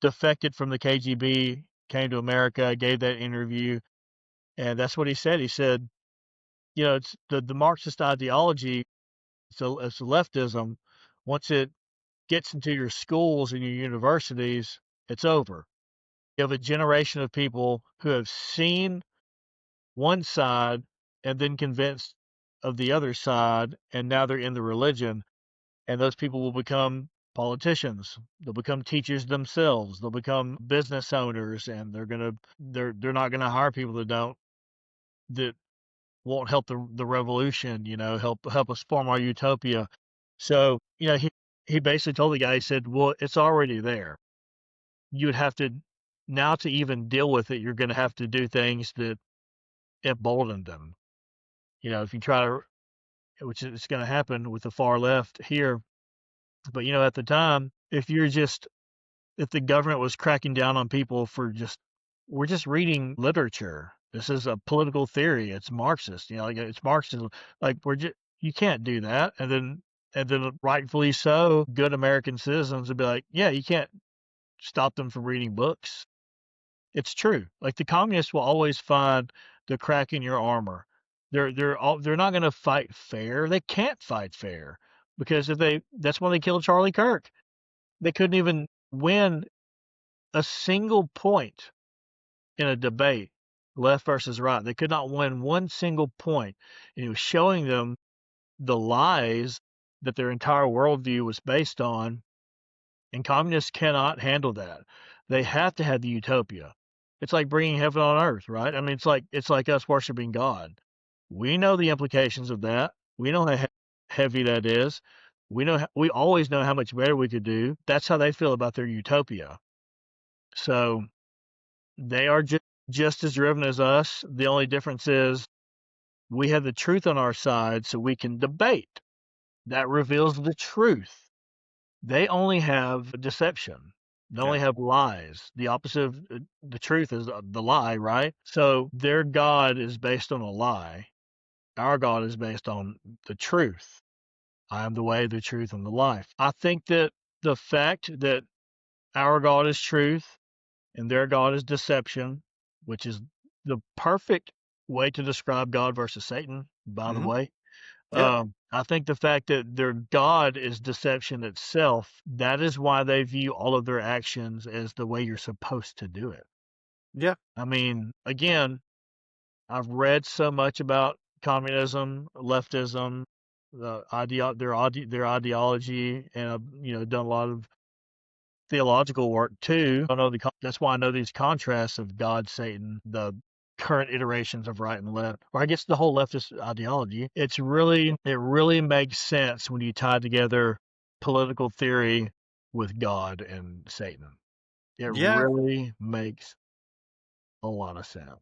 defected from the KGB, came to America, gave that interview, and that's what he said. He said, it's the Marxist ideology, it's leftism. Once it gets into your schools and your universities, it's over. You have a generation of people who have seen one side and then convinced of the other side, and now they're in the religion, and those people will become politicians. They'll become teachers themselves. They'll become business owners, and they're not gonna hire people that won't help the revolution. Help us form our utopia. So he basically told the guy, he said, well, it's already there. You would have to now to even deal with it. You're going to have to do things that embolden them. If you try to, which is going to happen with the far left here. But at the time, if the government was cracking down on people for we're just reading literature. This is a political theory. It's Marxist. Like it's Marxism. Like you can't do that. And then rightfully so, good American citizens would be like, yeah, you can't stop them from reading books. It's true. Like the communists will always find the crack in your armor. They're not going to fight fair. They can't fight fair because that's when they killed Charlie Kirk. They couldn't even win a single point in a debate, left versus right. They could not win one single point. And he was showing them the lies that their entire worldview was based on. And communists cannot handle that. They have to have the utopia. It's like bringing heaven on earth, right? I mean, it's like us worshiping God. We know the implications of that. We know how heavy that is. We always know how much better we could do. That's how they feel about their utopia. So they are just as driven as us. The only difference is we have the truth on our side, so we can debate. That reveals the truth. They only have deception. They only have lies. The opposite of the truth is the lie, right? So their God is based on a lie. Our God is based on the truth. I am the way, the truth, and the life. I think that the fact that our God is truth and their God is deception, which is the perfect way to describe God versus Satan, by the way. Yeah. I think the fact that their God is deception itself, that is why they view all of their actions as the way you're supposed to do it. Yeah. I mean, again, I've read so much about communism, leftism, their ideology, and I've done a lot of theological work too. That's why I know these contrasts of God, Satan, the current iterations of right and left, or I guess the whole leftist ideology. It really makes sense when you tie together political theory with God and Satan. It Yeah. really makes a lot of sense.